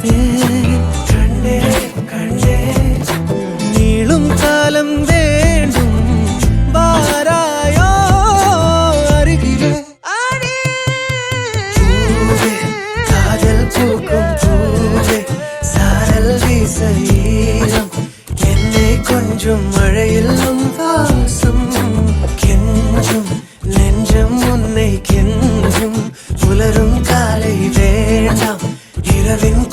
பார்த்தேன். கண்ணே கண்ணே நீளும் காலம் வேண்டும் வாராயோ அருகிலே. பூவே காதல் பூக்கும் பூவே சாரல் வீச ஈரம் என்னை கொஞ்சம் மழையில் வாசம் கெஞ்சும் நெஞ்சம் உன்னை கெஞ்சும் புலரும் காலை வேண்டாம் இரவின்